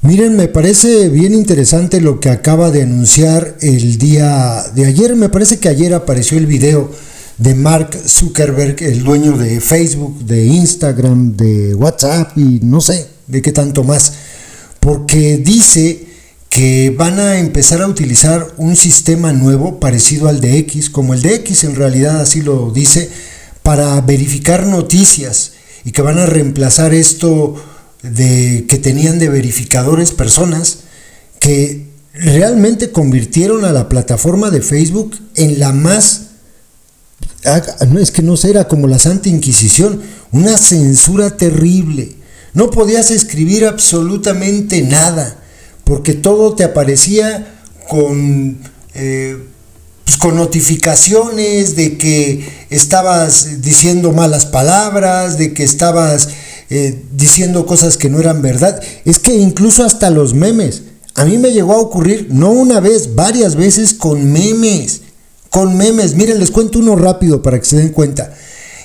Miren, me parece bien interesante lo que acaba de anunciar el día de ayer. Me parece que ayer apareció el video de Mark Zuckerberg, el dueño de Facebook, de Instagram, de WhatsApp y no sé de qué tanto más, porque dice que van a empezar a utilizar un sistema nuevo parecido al de X, como el de X en realidad así lo dice, para verificar noticias, y que van a reemplazar esto de que tenían de verificadores personas que realmente convirtieron a la plataforma de Facebook en la más, es que no sé, era como la Santa Inquisición, una censura terrible. No podías escribir absolutamente nada, porque todo te aparecía con notificaciones de que estabas diciendo malas palabras, de que estabas diciendo cosas que no eran verdad. Es que incluso hasta los memes, a mí me llegó a ocurrir, no una vez, varias veces con memes. Miren, les cuento uno rápido para que se den cuenta.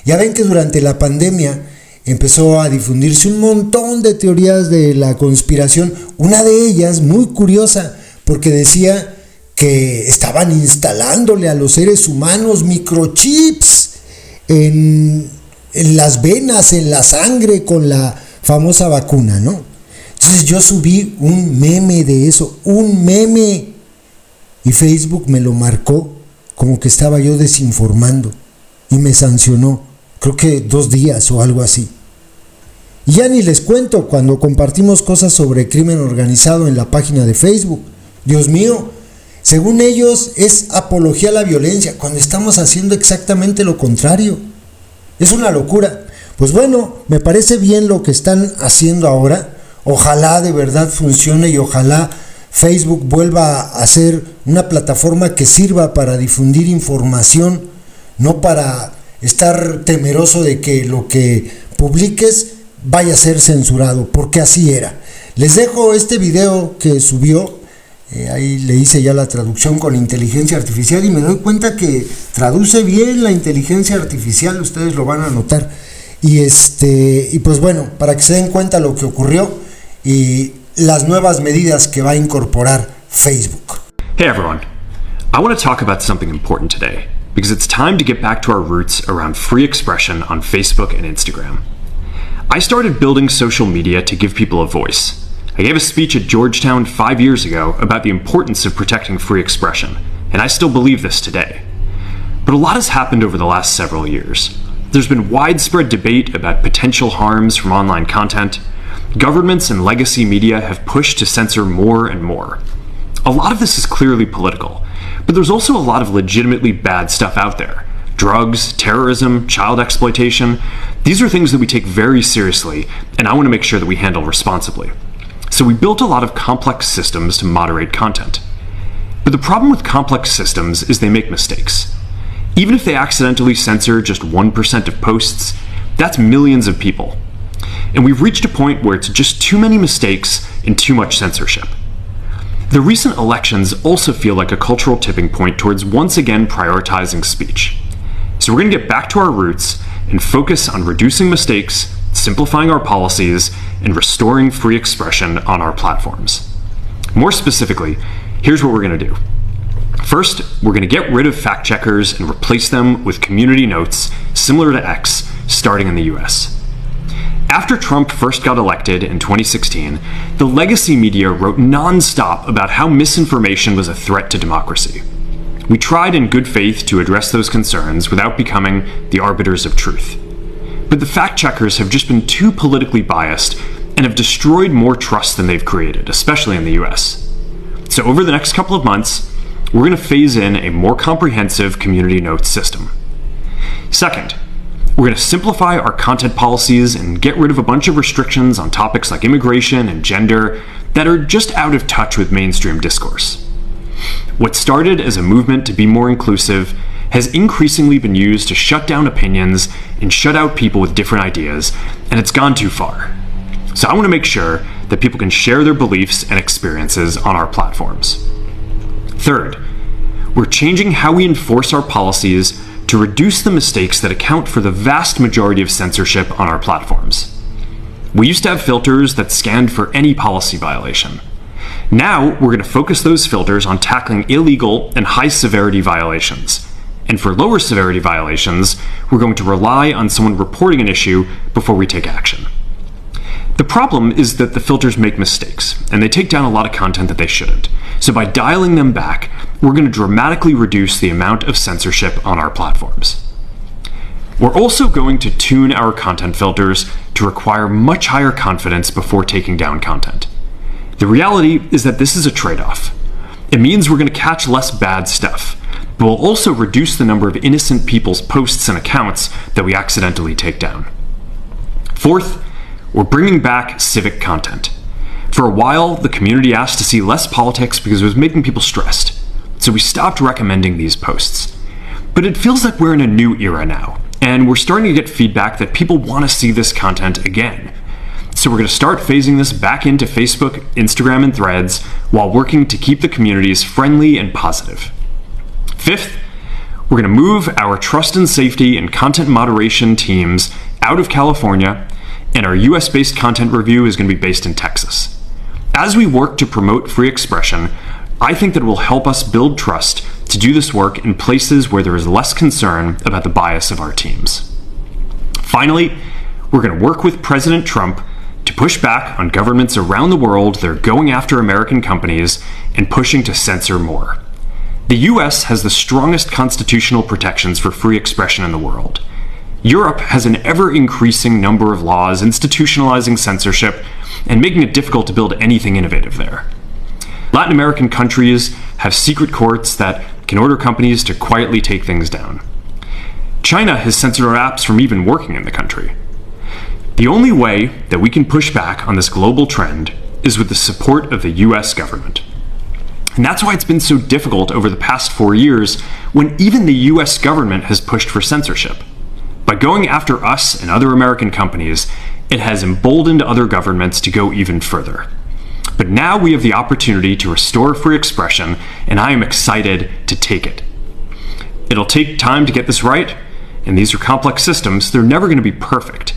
Ya ven que durante la pandemia empezó a difundirse un montón de teorías de la conspiración, una de ellas muy curiosa, porque decía que estaban instalándole a los seres humanos microchips en las venas, en la sangre, con la famosa vacuna, ¿no? Entonces yo subí un meme de eso, y Facebook me lo marcó como que estaba yo desinformando y me sancionó, creo que 2 días o algo así. Y ya ni les cuento cuando compartimos cosas sobre crimen organizado en la página de Facebook. Dios mío, según ellos es apología a la violencia, cuando estamos haciendo exactamente lo contrario. Es una locura. Pues bueno, me parece bien lo que están haciendo ahora. Ojalá de verdad funcione y ojalá Facebook vuelva a ser una plataforma que sirva para difundir información, no para estar temeroso de que lo que publiques vaya a ser censurado, porque así era. Les dejo este video que subió, ahí le hice ya la traducción con inteligencia artificial y me doy cuenta que traduce bien la inteligencia artificial, ustedes lo van a notar. Y pues bueno, para que se den cuenta lo que ocurrió y las nuevas medidas que va a incorporar Facebook. Hey everyone, I want to talk about something important today because it's time to get back to our roots around free expression on Facebook and Instagram. I started building social media to give people a voice. I gave a speech at Georgetown 5 years ago about the importance of protecting free expression, and I still believe this today. But a lot has happened over the last several years. There's been widespread debate about potential harms from online content. Governments and legacy media have pushed to censor more and more. A lot of this is clearly political, but there's also a lot of legitimately bad stuff out there. Drugs, terrorism, child exploitation. These are things that we take very seriously, and I want to make sure that we handle responsibly. So we built a lot of complex systems to moderate content. But the problem with complex systems is they make mistakes. Even if they accidentally censor just 1% of posts, that's millions of people. And we've reached a point where it's just too many mistakes and too much censorship. The recent elections also feel like a cultural tipping point towards once again prioritizing speech. So we're going to get back to our roots and focus on reducing mistakes, simplifying our policies, and restoring free expression on our platforms. More specifically, here's what we're going to do. First, we're going to get rid of fact checkers and replace them with community notes similar to X, starting in the US. After Trump first got elected in 2016, the legacy media wrote non-stop about how misinformation was a threat to democracy. We tried in good faith to address those concerns without becoming the arbiters of truth. But the fact checkers have just been too politically biased and have destroyed more trust than they've created, especially in the US. So over the next couple of months, we're going to phase in a more comprehensive community notes system. Second, we're going to simplify our content policies and get rid of a bunch of restrictions on topics like immigration and gender that are just out of touch with mainstream discourse. What started as a movement to be more inclusive has increasingly been used to shut down opinions and shut out people with different ideas, and it's gone too far. So I want to make sure that people can share their beliefs and experiences on our platforms. Third, we're changing how we enforce our policies to reduce the mistakes that account for the vast majority of censorship on our platforms. We used to have filters that scanned for any policy violation. Now, we're going to focus those filters on tackling illegal and high-severity violations. And for lower severity violations, we're going to rely on someone reporting an issue before we take action. The problem is that the filters make mistakes, and they take down a lot of content that they shouldn't. So by dialing them back, we're going to dramatically reduce the amount of censorship on our platforms. We're also going to tune our content filters to require much higher confidence before taking down content. The reality is that this is a trade-off. It means we're going to catch less bad stuff, but we'll also reduce the number of innocent people's posts and accounts that we accidentally take down. Fourth, we're bringing back civic content. For a while, the community asked to see less politics because it was making people stressed, so we stopped recommending these posts. But it feels like we're in a new era now, and we're starting to get feedback that people want to see this content again. So we're going to start phasing this back into Facebook, Instagram, and Threads while working to keep the communities friendly and positive. Fifth, we're going to move our trust and safety and content moderation teams out of California, and our US-based content review is going to be based in Texas. As we work to promote free expression, I think that it will help us build trust to do this work in places where there is less concern about the bias of our teams. Finally, we're going to work with President Trump to push back on governments around the world that are going after American companies and pushing to censor more. The US has the strongest constitutional protections for free expression in the world. Europe has an ever-increasing number of laws institutionalizing censorship and making it difficult to build anything innovative there. Latin American countries have secret courts that can order companies to quietly take things down. China has censored our apps from even working in the country. The only way that we can push back on this global trend is with the support of the US government. And that's why it's been so difficult over the past 4 years when even the US government has pushed for censorship. By going after us and other American companies, it has emboldened other governments to go even further. But now we have the opportunity to restore free expression, and I am excited to take it. It'll take time to get this right, and these are complex systems. They're never going to be perfect.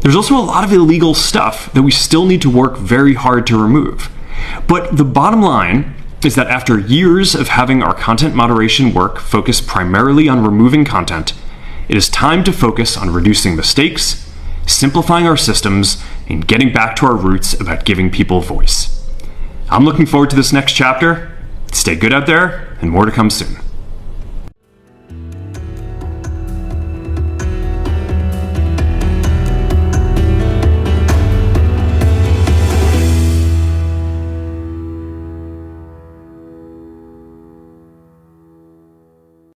There's also a lot of illegal stuff that we still need to work very hard to remove. But the bottom line is that after years of having our content moderation work focus primarily on removing content, it is time to focus on reducing mistakes, simplifying our systems, and getting back to our roots about giving people voice. I'm looking forward to this next chapter. Stay good out there, and more to come soon.